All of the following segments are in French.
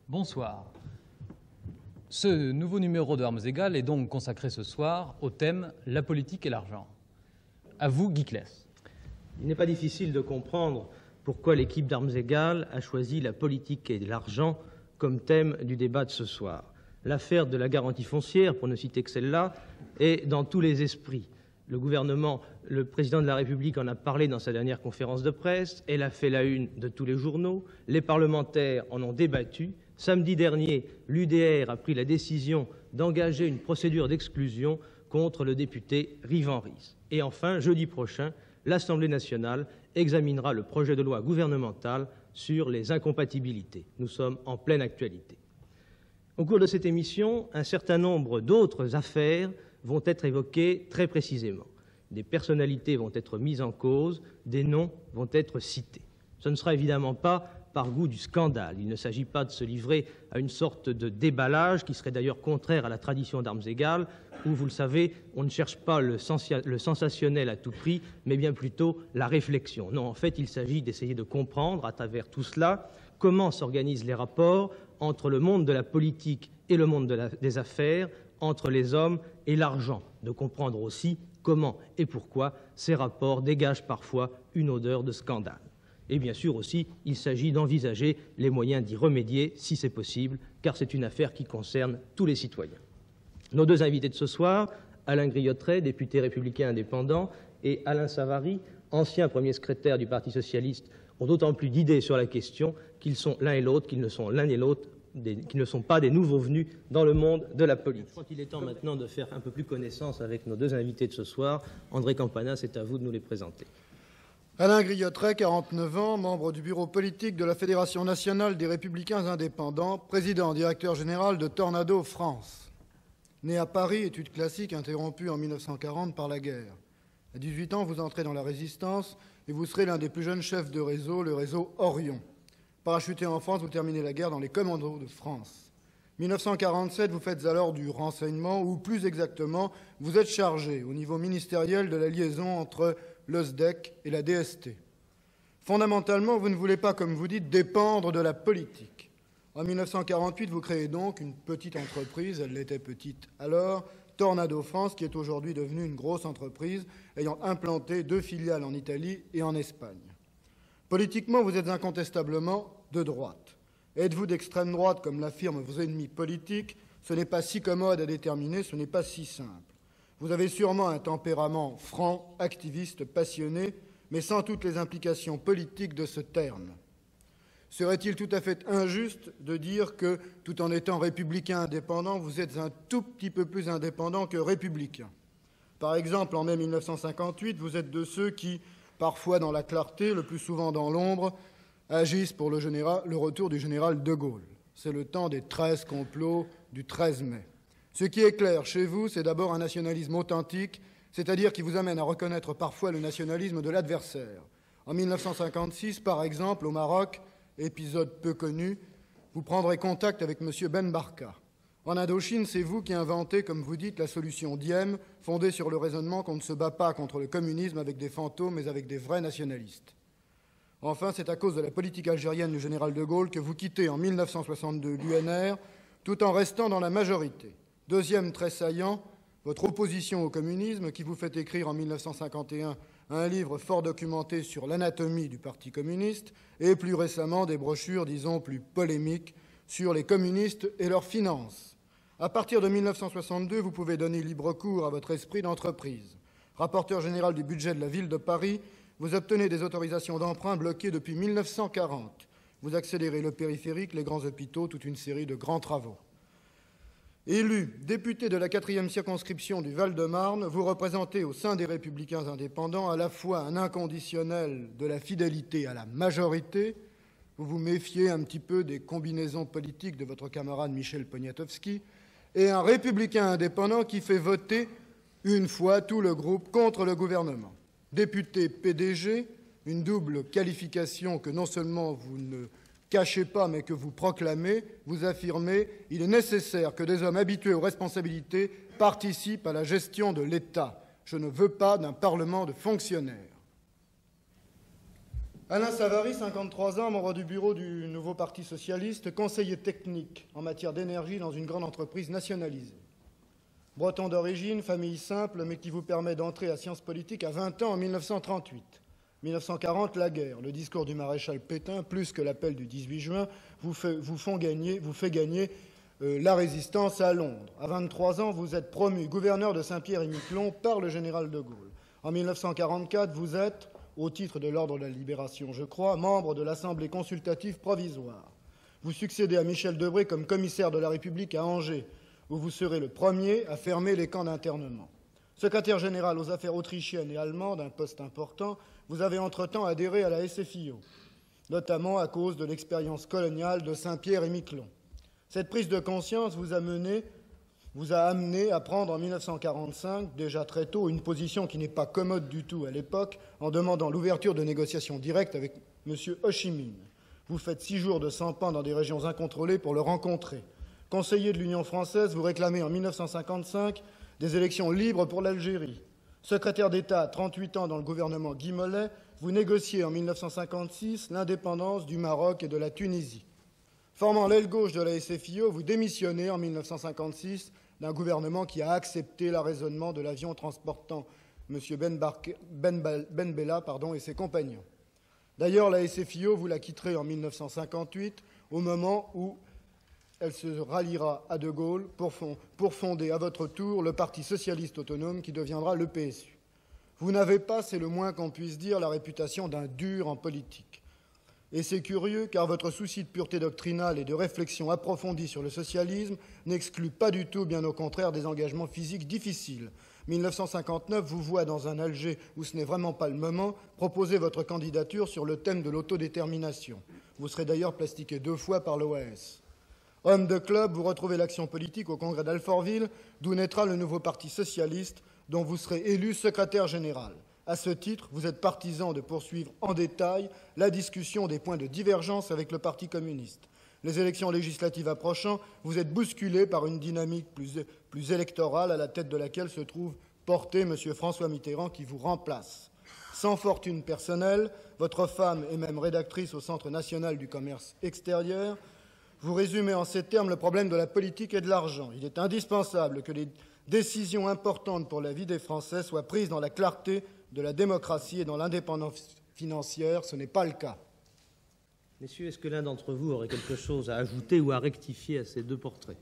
Bonsoir. Ce nouveau numéro de Armes égales est donc consacré ce soir au thème « La politique et l'argent ». À vous, Guy Claes. Il n'est pas difficile de comprendre pourquoi l'équipe d'Armes égales a choisi la politique et l'argent comme thème du débat de ce soir. L'affaire de la garantie foncière, pour ne citer que celle-là, est dans tous les esprits. Le gouvernement, le président de la République en a parlé dans sa dernière conférence de presse, elle a fait la une de tous les journaux, les parlementaires en ont débattu. Samedi dernier, l'UDR a pris la décision d'engager une procédure d'exclusion contre le député Yvan Ries. Et enfin, jeudi prochain, l'Assemblée nationale examinera le projet de loi gouvernemental sur les incompatibilités. Nous sommes en pleine actualité. Au cours de cette émission, un certain nombre d'autres affaires vont être évoquées très précisément. Des personnalités vont être mises en cause, des noms vont être cités. Ce ne sera évidemment pas par goût du scandale. Il ne s'agit pas de se livrer à une sorte de déballage qui serait d'ailleurs contraire à la tradition d'Armes égales, où, vous le savez, on ne cherche pas le sensationnel à tout prix, mais bien plutôt la réflexion. Non, en fait, il s'agit d'essayer de comprendre, à travers tout cela, comment s'organisent les rapports entre le monde de la politique et le monde des affaires, entre les hommes et l'argent, de comprendre aussi comment et pourquoi ces rapports dégagent parfois une odeur de scandale. Et bien sûr aussi, il s'agit d'envisager les moyens d'y remédier, si c'est possible, car c'est une affaire qui concerne tous les citoyens. Nos deux invités de ce soir, Alain Griottret, député républicain indépendant, et Alain Savary, ancien premier secrétaire du Parti socialiste, ont d'autant plus d'idées sur la question qu'ils sont l'un et l'autre, qu'ils ne sont l'un et l'autre, qui ne sont pas des nouveaux venus dans le monde de la politique. Je crois qu'il est temps maintenant de faire un peu plus connaissance avec nos deux invités de ce soir. André Campana, c'est à vous de nous les présenter. Alain Griottret, 49 ans, membre du bureau politique de la Fédération nationale des Républicains indépendants, président directeur général de Tornado France. Né à Paris, études classiques interrompues en 1940 par la guerre. À 18 ans, vous entrez dans la Résistance et vous serez l'un des plus jeunes chefs de réseau, le réseau Orion. Parachuté en France, vous terminez la guerre dans les commandos de France. 1947, vous faites alors du renseignement, ou plus exactement, vous êtes chargé au niveau ministériel de la liaison entre le SDEC et la DST. Fondamentalement, vous ne voulez pas, comme vous dites, dépendre de la politique. En 1948, vous créez donc une petite entreprise, elle l'était petite alors, Tornado France, qui est aujourd'hui devenue une grosse entreprise, ayant implanté 2 filiales en Italie et en Espagne. Politiquement, vous êtes incontestablement de droite. Êtes-vous d'extrême droite, comme l'affirment vos ennemis politiques? Ce n'est pas si commode à déterminer, ce n'est pas si simple. Vous avez sûrement un tempérament franc, activiste, passionné, mais sans toutes les implications politiques de ce terme. Serait-il tout à fait injuste de dire que, tout en étant républicain indépendant, vous êtes un tout petit peu plus indépendant que républicain? Par exemple, en mai 1958, vous êtes de ceux qui, parfois dans la clarté, le plus souvent dans l'ombre, agissent pour le retour du général de Gaulle. C'est le temps des 13 complots du 13 mai. Ce qui est clair chez vous, c'est d'abord un nationalisme authentique, c'est-à-dire qui vous amène à reconnaître parfois le nationalisme de l'adversaire. En 1956, par exemple, au Maroc, épisode peu connu, vous prendrez contact avec M. Ben Barka. En Indochine, c'est vous qui inventez, comme vous dites, la solution Diem, fondée sur le raisonnement qu'on ne se bat pas contre le communisme avec des fantômes, mais avec des vrais nationalistes. Enfin, c'est à cause de la politique algérienne du général de Gaulle que vous quittez en 1962 l'UNR, tout en restant dans la majorité. Deuxième trait saillant, votre opposition au communisme, qui vous fait écrire en 1951 un livre fort documenté sur l'anatomie du Parti communiste, et plus récemment des brochures, disons, plus polémiques sur les communistes et leurs finances. À partir de 1962, vous pouvez donner libre cours à votre esprit d'entreprise. Rapporteur général du budget de la ville de Paris, vous obtenez des autorisations d'emprunt bloquées depuis 1940. Vous accélérez le périphérique, les grands hôpitaux, toute une série de grands travaux. Élu député de la 4e circonscription du Val-de-Marne, vous représentez au sein des Républicains indépendants à la fois un inconditionnel de la fidélité à la majorité, vous vous méfiez un petit peu des combinaisons politiques de votre camarade Michel Poniatowski, et un républicain indépendant qui fait voter une fois tout le groupe contre le gouvernement. Député PDG, une double qualification que non seulement vous ne cachez pas, mais que vous proclamez, vous affirmez « Il est nécessaire que des hommes habitués aux responsabilités participent à la gestion de l'État. Je ne veux pas d'un Parlement de fonctionnaires. » Alain Savary, 53 ans, membre du bureau du nouveau Parti socialiste, conseiller technique en matière d'énergie dans une grande entreprise nationalisée. Breton d'origine, famille simple, mais qui vous permet d'entrer à Sciences Politiques à 20 ans en 1938. 1940, la guerre. Le discours du maréchal Pétain, plus que l'appel du 18 juin, vous fait gagner la résistance à Londres. À 23 ans, vous êtes promu gouverneur de Saint-Pierre-et-Miquelon par le général de Gaulle. En 1944, vous êtes, au titre de l'ordre de la Libération, je crois, membre de l'Assemblée consultative provisoire. Vous succédez à Michel Debré comme commissaire de la République à Angers, où vous serez le premier à fermer les camps d'internement. Secrétaire général aux affaires autrichiennes et allemandes, un poste important, vous avez entre-temps adhéré à la SFIO, notamment à cause de l'expérience coloniale de Saint-Pierre-et-Miquelon. Cette prise de conscience vous a amené à prendre en 1945, déjà très tôt, une position qui n'est pas commode du tout à l'époque, en demandant l'ouverture de négociations directes avec M. Ho Chi Minh. Vous faites 6 jours de sampan dans des régions incontrôlées pour le rencontrer. Conseiller de l'Union française, vous réclamez en 1955 des élections libres pour l'Algérie. Secrétaire d'État à 38 ans dans le gouvernement Guy Mollet, vous négociez en 1956 l'indépendance du Maroc et de la Tunisie. Formant l'aile gauche de la SFIO, vous démissionnez en 1956 d'un gouvernement qui a accepté l'arraisonnement de l'avion transportant M. Ben Bella et ses compagnons. D'ailleurs, la SFIO, vous la quitterez en 1958, au moment où elle se ralliera à De Gaulle pour fonder à votre tour le Parti socialiste autonome qui deviendra le PSU. Vous n'avez pas, c'est le moins qu'on puisse dire, la réputation d'un dur en politique. Et c'est curieux, car votre souci de pureté doctrinale et de réflexion approfondie sur le socialisme n'exclut pas du tout, bien au contraire, des engagements physiques difficiles. 1959 vous voit dans un Alger où ce n'est vraiment pas le moment, proposer votre candidature sur le thème de l'autodétermination. Vous serez d'ailleurs plastiqué 2 fois par l'OAS. Homme de club, vous retrouvez l'action politique au congrès d'Alfortville, d'où naîtra le nouveau Parti socialiste, dont vous serez élu secrétaire général. À ce titre, vous êtes partisan de poursuivre en détail la discussion des points de divergence avec le Parti communiste. Les élections législatives approchant, vous êtes bousculé par une dynamique plus électorale à la tête de laquelle se trouve porté M. François Mitterrand qui vous remplace. Sans fortune personnelle, votre femme est même rédactrice au Centre national du commerce extérieur. Vous résumez en ces termes le problème de la politique et de l'argent. Il est indispensable que les décisions importantes pour la vie des Français soient prises dans la clarté de la démocratie et dans l'indépendance financière. Ce n'est pas le cas. Messieurs, est-ce que l'un d'entre vous aurait quelque chose à ajouter ou à rectifier à ces 2 portraits?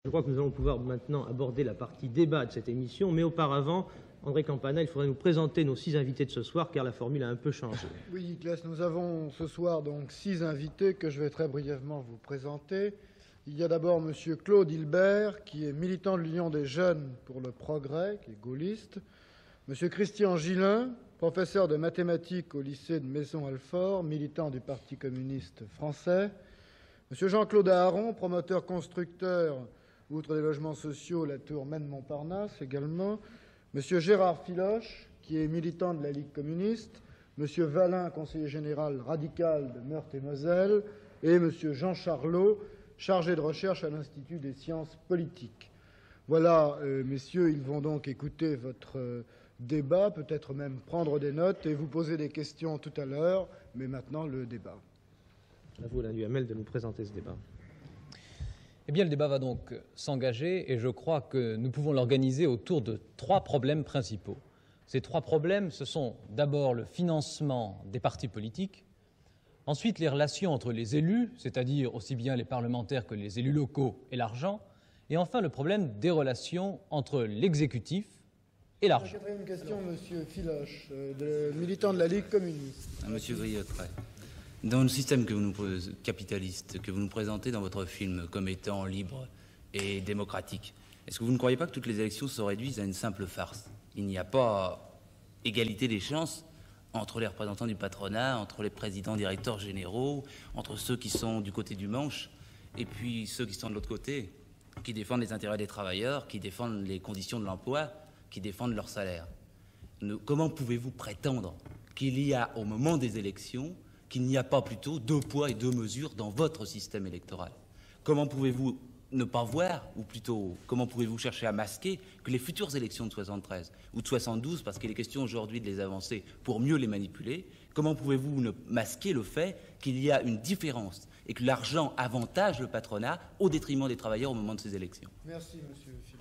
Je crois que nous allons pouvoir maintenant aborder la partie débat de cette émission, mais auparavant, André Campana, il faudrait nous présenter nos 6 invités de ce soir, car la formule a un peu changé. Oui, Claes, nous avons ce soir donc 6 invités que je vais très brièvement vous présenter. Il y a d'abord M. Claude Hilbert, qui est militant de l'Union des jeunes pour le progrès, qui est gaulliste. M. Christian Gillin, professeur de mathématiques au lycée de Maison-Alfort, militant du Parti communiste français. M. Jean-Claude Aharon, promoteur constructeur, outre les logements sociaux, la tour Maine-Montparnasse également. M. Gérard Filoche, qui est militant de la Ligue communiste. M. Valin, conseiller général radical de Meurthe-et-Moselle. Et M. Jean Charlot, chargé de recherche à l'Institut des sciences politiques. Voilà, messieurs, ils vont donc écouter votre débat, peut-être même prendre des notes et vous poser des questions tout à l'heure, mais maintenant le débat. À vous, Alain Duhamel, de nous présenter ce débat. Eh bien, le débat va donc s'engager et je crois que nous pouvons l'organiser autour de 3 problèmes principaux. Ces 3 problèmes, ce sont d'abord le financement des partis politiques, ensuite les relations entre les élus, c'est-à-dire aussi bien les parlementaires que les élus locaux et l'argent, et enfin le problème des relations entre l'exécutif et l'argent. Quatrième question, M. Filoche, militant de la Ligue communiste. M. Griottret. Dans le système capitaliste que vous nous présentez dans votre film comme étant libre et démocratique, est-ce que vous ne croyez pas que toutes les élections se réduisent à une simple farce? Il n'y a pas égalité des chances entre les représentants du patronat, entre les présidents directeurs généraux, entre ceux qui sont du côté du manche et puis ceux qui sont de l'autre côté, qui défendent les intérêts des travailleurs, qui défendent les conditions de l'emploi, qui défendent leur salaire. Comment pouvez-vous prétendre qu'il y a, au moment des élections, qu'il n'y a pas plutôt 2 poids et 2 mesures dans votre système électoral? Comment pouvez-vous ne pas voir, ou plutôt, comment pourriez-vous chercher à masquer que les futures élections de 73 ou de 72, parce qu'il est question aujourd'hui de les avancer pour mieux les manipuler, comment pouvez-vous ne masquer le fait qu'il y a une différence et que l'argent avantage le patronat au détriment des travailleurs au moment de ces élections? Merci, monsieur Philippe.